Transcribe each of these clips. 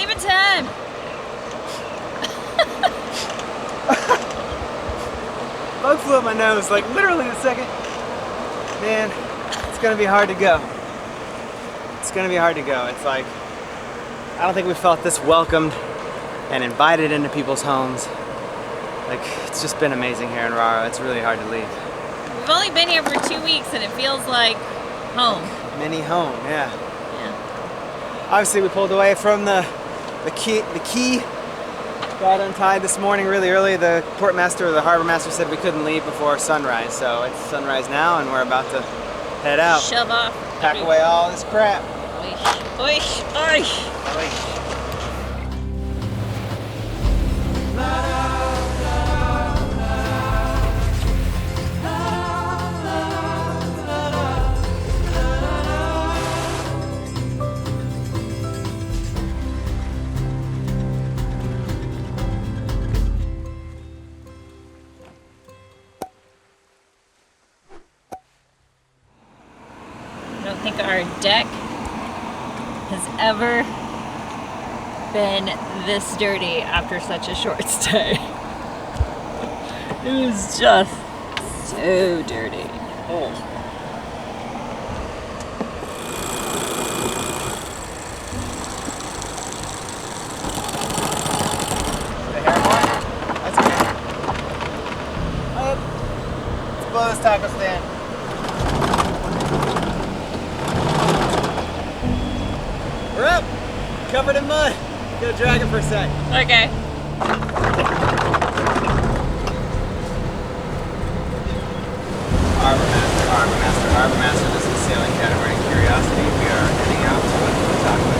Leave in time. Bug flew up my nose, like literally a second. Man, it's gonna be hard to go. It's gonna be hard to go. It's like, I don't think we felt this welcomed and invited into people's homes. Like, it's just been amazing here in Raro. It's really hard to leave. We've only been here for 2 weeks and it feels like home. Mini home, yeah. Yeah. Obviously we pulled away from the key. Got untied this morning really early. The port master or the harbor master said we couldn't leave before sunrise, so it's sunrise now and we're about to head out. Shove off. Pack away all this crap. Oish, oish. I don't think our deck has ever been this dirty after such a short stay. It was just so dirty. Oh. The hair mark? That's okay. Let's blow this taco stand. We're up! Covered in mud. Go drag it for a sec. Okay. Harbor Master, this is Sailing Catamaran Curiosity. We are heading out to Aitutaki.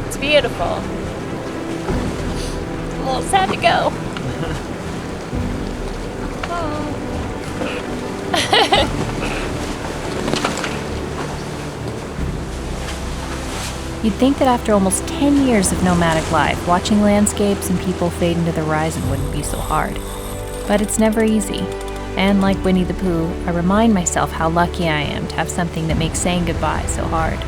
It's beautiful. I'm a little sad to go. You'd think that after almost 10 years of nomadic life, watching landscapes and people fade into the horizon wouldn't be so hard. But it's never easy. And like Winnie the Pooh, I remind myself how lucky I am to have something that makes saying goodbye so hard.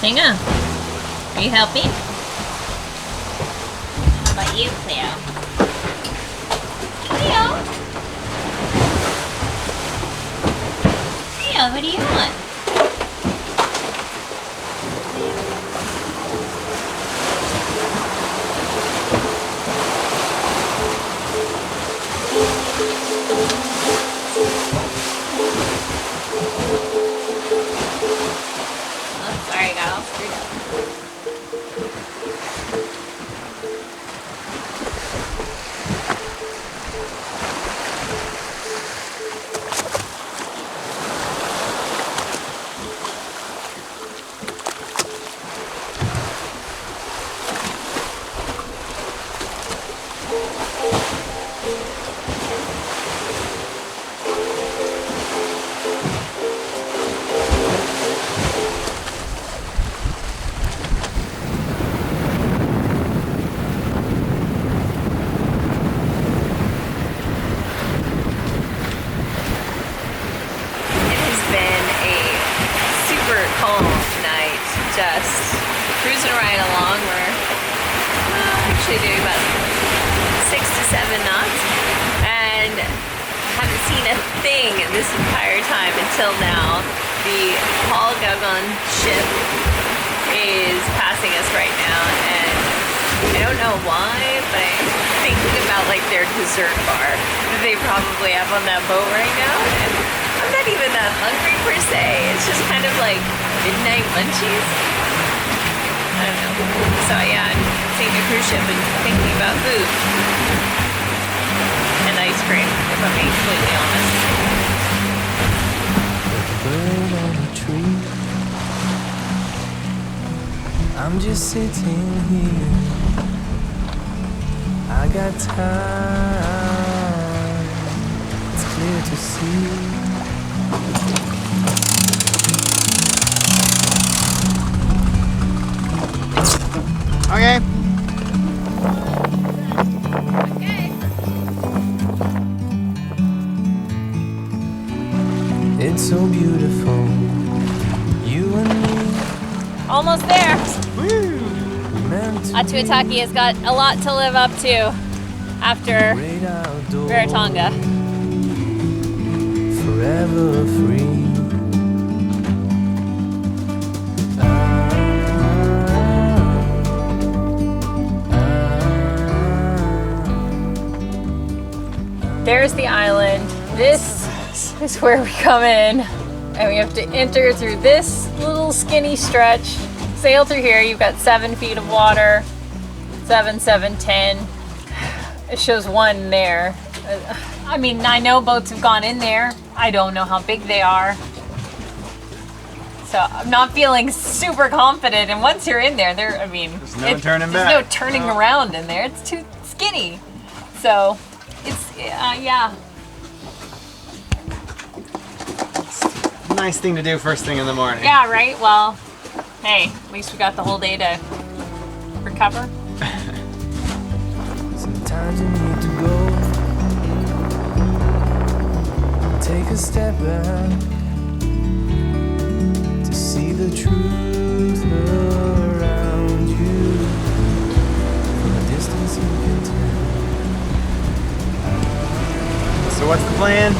Singa, are you helping? How about you, Cleo? Cleo? Cleo, what do you want? Oh, sorry, I got all screwed up. Just cruising right along. We're actually doing about 6 to 7 knots and haven't seen a thing this entire time until now. The Paul Gauguin ship is passing us right now and I don't know why, but I'm thinking about like their dessert bar that they probably have on that boat right now. And I'm not even that hungry per se. It's just kind of like midnight munchies. I don't know. So yeah, I'm seeing if cruise ship and thinking about food and ice cream, if I'm being completely honest. Bird on a tree. I'm just sitting here. I got time. It's clear to see. Okay. It's so beautiful. You and me. Almost there. Meant to Aitutaki has got a lot to live up to after great outdoors. Rarotonga. Forever free. There's the island. This is where we come in, and we have to enter through this little skinny stretch. Sail through here. You've got 7 feet of water. 7, 7, 10. It shows 1 there. I mean, I know boats have gone in there. I don't know how big they are. So I'm not feeling super confident. And once you're in there, there's no turning there's back. no turning around in there. It's too skinny. So it's, yeah. Nice thing to do first thing in the morning. Yeah, right? Well, hey, at least we got the whole day to recover. Sometimes you need to go. Take a step back to see the truth around you. From a distance you can tell. So what's the plan?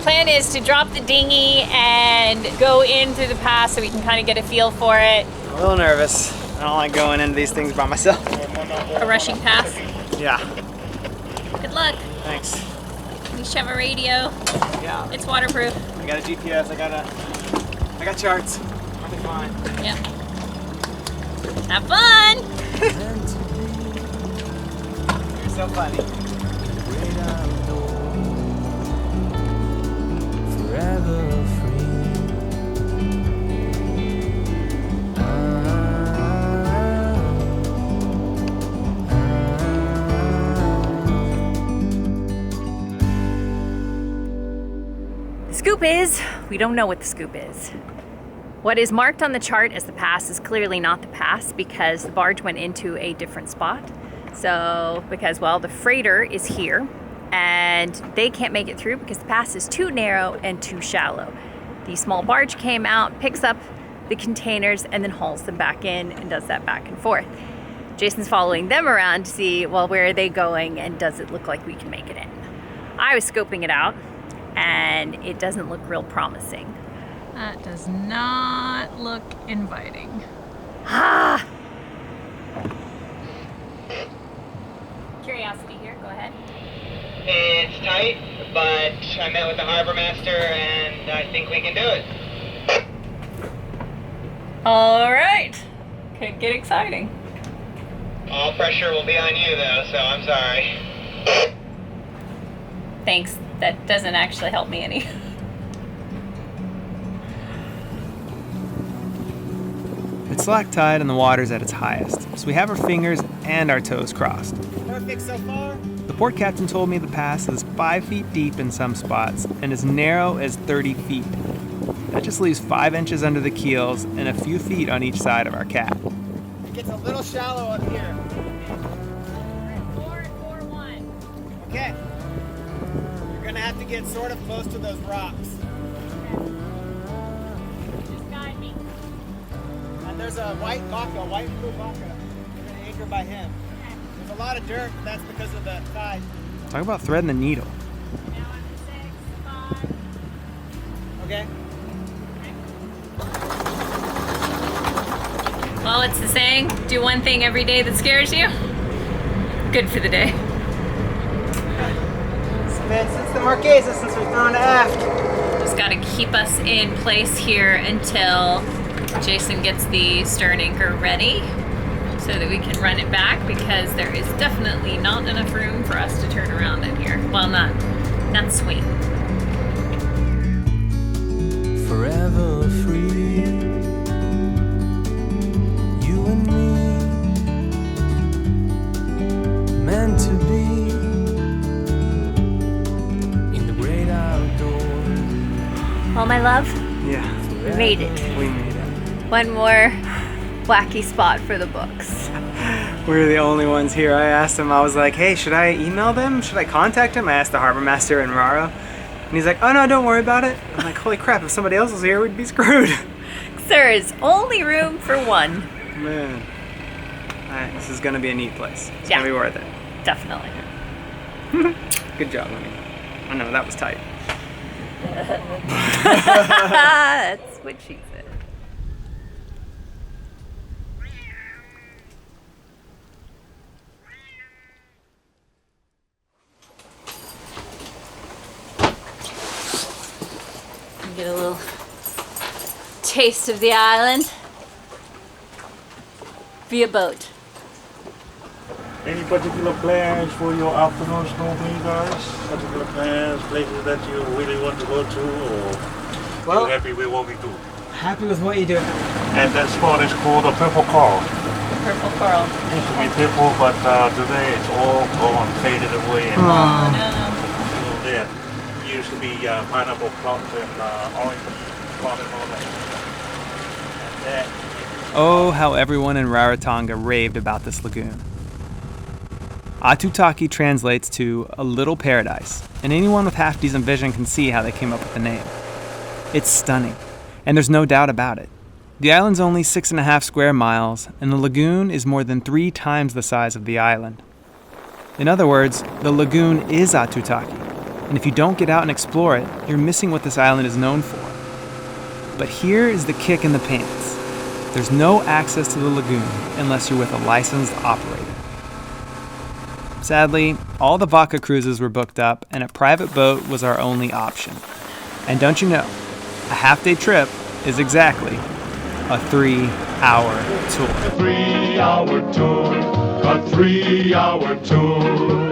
Plan is to drop the dinghy and go in through the pass so we can kind of get a feel for it. A little nervous. I don't like going into these things by myself. A rushing pass. Yeah. Good luck. Thanks. At least you have a radio. Yeah. It's waterproof. I got a GPS. I got charts. I'll be fine. Yeah. Have fun. You're so funny. Great outdoors, forever free. The scoop is, we don't know what the scoop is. What is marked on the chart as the pass is clearly not the pass because the barge went into a different spot. So, because, well, the freighter is here and they can't make it through because the pass is too narrow and too shallow. The small barge came out, picks up the containers and then hauls them back in and does that back and forth. Jason's following them around to see, well, where are they going and does it look like we can make it in? I was scoping it out and it doesn't look real promising. That does not look inviting. Ah! Curiosity here, go ahead. It's tight, but I met with the harbor master and I think we can do it. All right. Could get exciting. All pressure will be on you though, so I'm sorry. Thanks. That doesn't actually help me any. It's slack tide and the water's at its highest, so we have our fingers and our toes crossed. Perfect so far. The port captain told me the pass is 5 feet deep in some spots and as narrow as 30 feet. That just leaves 5 inches under the keels and a few feet on each side of our cat. It gets a little shallow up here. 4 and 4-1. Okay. You're gonna have to get sort of close to those rocks. Just guide me. And there's a white and blue baka. We're gonna anchor by him. There's a lot of dirt, but that's because of the tide. Talk about threading the needle. Now I'm at 6, 5. Okay. Well, it's the saying, do one thing every day that scares you. Good for the day. Since the Marquesa, since we've gone aft. Just gotta keep us in place here until Jason gets the stern anchor ready so that we can run it back because there is definitely not enough room for us to turn around in here. Well, not swing. Forever free, you and me, meant to be in the great outdoors. Well, my love, Yeah, we made it. we made it. One more wacky spot for the books. We're the only ones here. I asked him, I was like, hey, should I email them? Should I contact him? I asked the harbor master in Raro. And he's like, oh no, don't worry about it. I'm like, holy crap, if somebody else was here, we'd be screwed. There is only room for one. Man. Alright, this is gonna be a neat place. It's Yeah. gonna be worth it. Definitely. Good job, Winnie. I know, that was tight. That's what she said. Get a little taste of the island via boat. Any particular plans for your afternoon snorkeling, guys? Particular plans, places that you really want to go to, or Well- you're happy with what we do? Happy with what you do. And that spot is called the Purple Coral. Purple coral. It used to be purple, but today it's all gone, faded away. And there used to be pineapple plants and orange plants and all that. And that Oh, how everyone in Rarotonga raved about this lagoon. Aitutaki translates to a little paradise, and anyone with half-decent vision can see how they came up with the name. It's stunning, and there's no doubt about it. The island's only 6.5 square miles, and the lagoon is more than 3 times the size of the island. In other words, the lagoon is Aitutaki, and if you don't get out and explore it, you're missing what this island is known for. But here is the kick in the pants. There's no access to the lagoon unless you're with a licensed operator. Sadly, all the vodka cruises were booked up, and a private boat was our only option. And don't you know, a half-day trip is exactly a 3-hour tour. 3-hour tour, a 3-hour tour.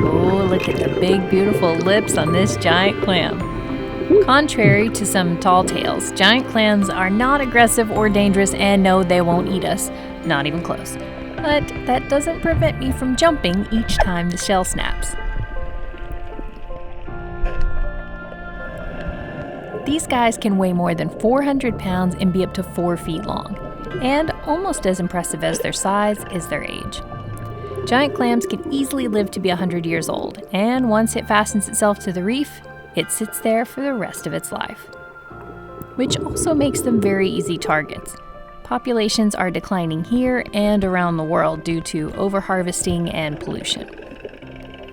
Oh, look at the big, beautiful lips on this giant clam. Contrary to some tall tales, giant clams are not aggressive or dangerous, and no, they won't eat us. Not even close. But that doesn't prevent me from jumping each time the shell snaps. These guys can weigh more than 400 pounds and be up to 4 feet long. And almost as impressive as their size is their age. Giant clams can easily live to be 100 years old, and once it fastens itself to the reef, it sits there for the rest of its life. Which also makes them very easy targets. Populations are declining here and around the world due to overharvesting and pollution.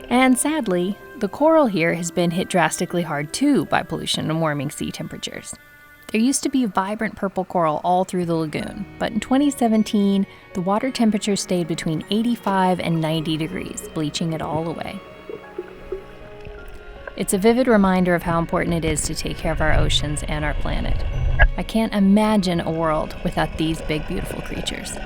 And sadly, the coral here has been hit drastically hard too by pollution and warming sea temperatures. There used to be vibrant purple coral all through the lagoon, but in 2017, the water temperature stayed between 85 and 90 degrees, bleaching it all away. It's a vivid reminder of how important it is to take care of our oceans and our planet. I can't imagine a world without these big, beautiful creatures.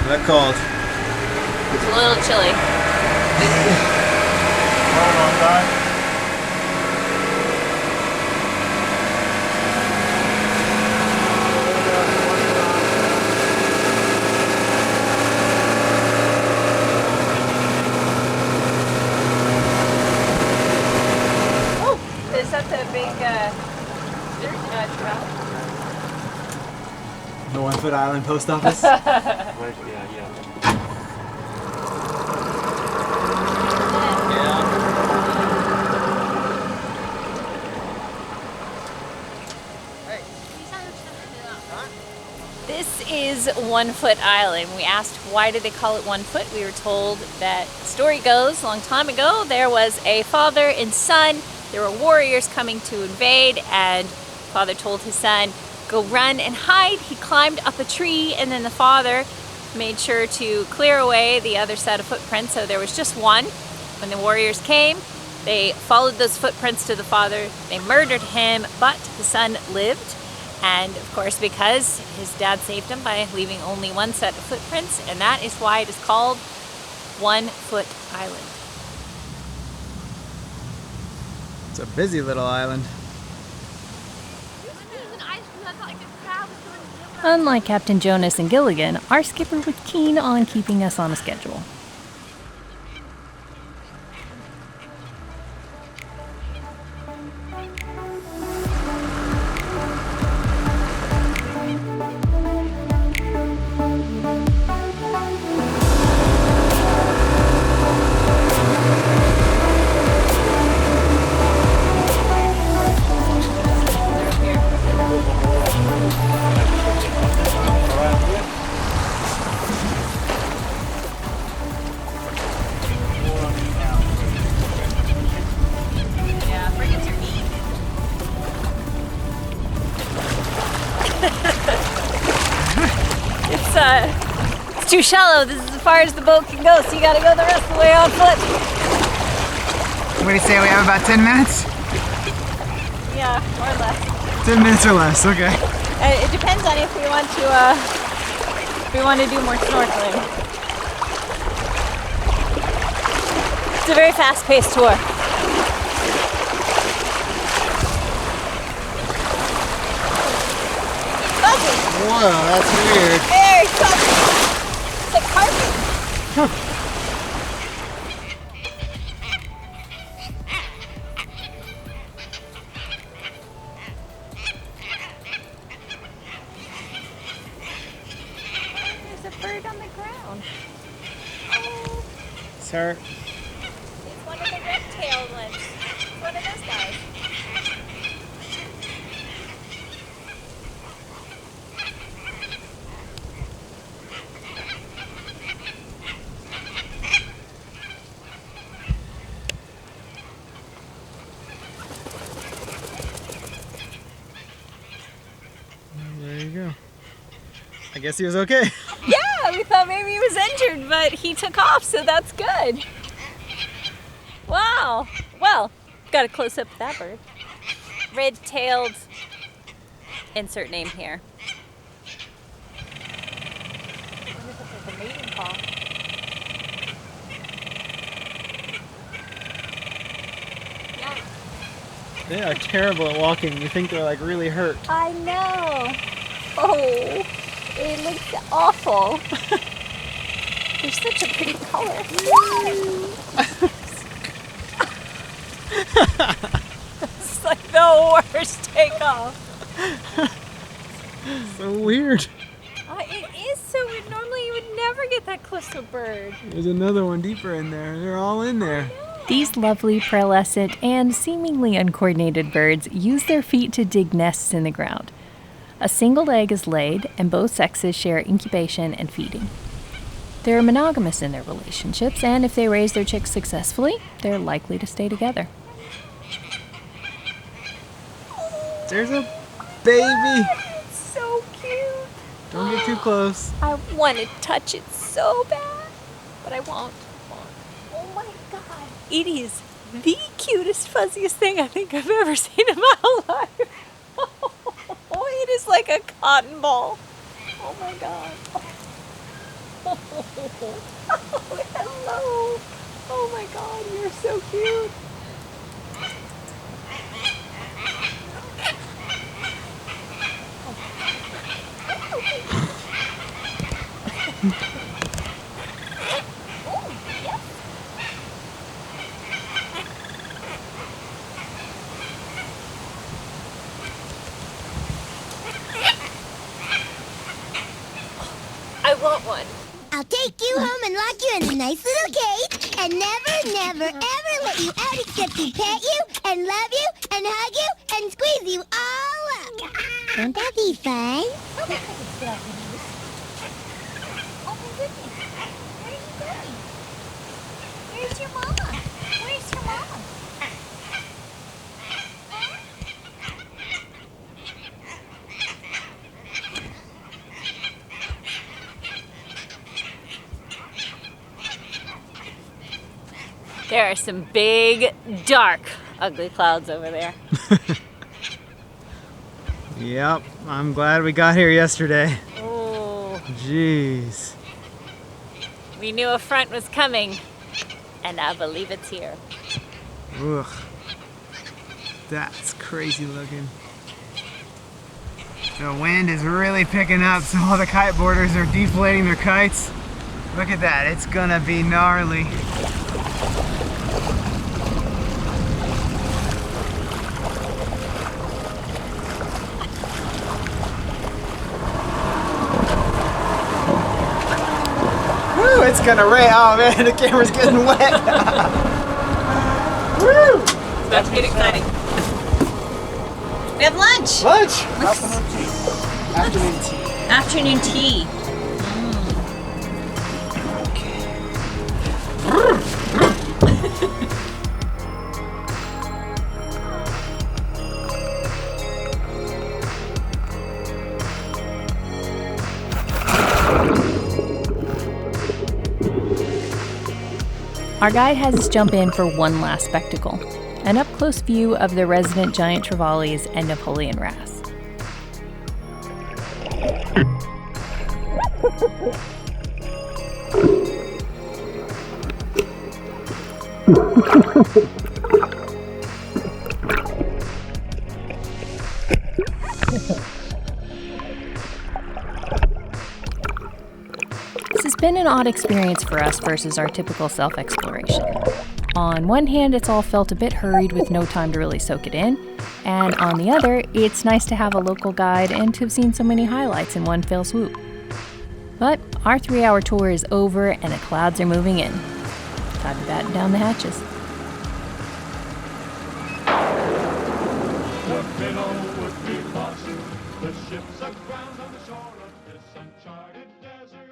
That cold. It's a little chilly. Hold on, guys. Oh, is that the big trout? The 1 Foot Island post office. Right, yeah. This is 1 Foot Island. We asked why did they call it 1 foot. We were told that the story goes a long time ago there was a father and son. There were warriors coming to invade, and father told his son, go run and hide. He climbed up a tree, and then the father made sure to clear away the other set of footprints, so there was just one. When the warriors came, they followed those footprints to the father. They murdered him, but the son lived. And of course, because his dad saved him by leaving only one set of footprints, and that is why it is called 1 Foot Island. It's a busy little island. Unlike Captain Jonas and Gilligan, our skipper was keen on keeping us on a schedule. Yeah, bring it to me. It's too shallow. This is as far as the boat can go, so you gotta go the rest of the way on foot. What do you say? We have about 10 minutes? Yeah, more or less. 10 minutes or less, okay. It depends on if we want to do more snorkeling. It's a very fast-paced tour. Whoa, that's weird. Very fuzzy. It's like carpet. There's a bird on the ground. Oh, Sir, it's one of the red-tailed ones. It's one of those guys. there you go. I guess he was okay. Yeah, we thought maybe he was injured, but he took off, so that's good. Wow. Well, got a close-up of that bird. Red-tailed, insert name here. I wonder if it's like a mating call. Yeah. They are terrible at walking. You think they're like really hurt. I know. Oh, it looks awful. They're such a pretty color. It's like the worst takeoff. So weird. It is so weird. Normally you would never get that close to a bird. There's another one deeper in there. They're all in there. These lovely pearlescent and seemingly uncoordinated birds use their feet to dig nests in the ground. A single egg is laid, and both sexes share incubation and feeding. They're monogamous in their relationships, and if they raise their chicks successfully, they're likely to stay together. There's a baby. It's so cute. Don't get too close. I want to touch it so bad, but I won't. Oh my god. It is the cutest, fuzziest thing I think I've ever seen in my life. Oh, it is like a cotton ball. Oh my god. Oh, hello. Oh my god, you're so cute. I want one. I'll take you home and lock you in a nice little cage and never, never, ever let you out except to pet you and love you and hug you and squeeze you all up. Won't that be fun? Oh my goodness. Where are you going? Where's your mama? Where's your mama? There are some big, dark, ugly clouds over there. Yep, I'm glad we got here yesterday. Oh, Jeez. we knew a front was coming, and I believe it's here. Ugh. That's crazy looking. The wind is really picking up, so all the kiteboarders are deflating their kites. Look at that, it's gonna be gnarly. Woo, it's gonna rain. Oh man, the camera's getting wet. Woo! It's about to get exciting. We have lunch. Lunch! Afternoon tea. Afternoon tea. Our guide has us jump in for one last spectacle, an up-close view of the resident giant trevallies and Napoleon wrasse. This has been an odd experience for us versus our typical self-exploration. On one hand, it's all felt a bit hurried with no time to really soak it in, and on the other, it's nice to have a local guide and to have seen so many highlights in one fell swoop. But our 3-hour tour is over and the clouds are moving in. Time to batten down the hatches. Would be lost, the ships aground on the shore.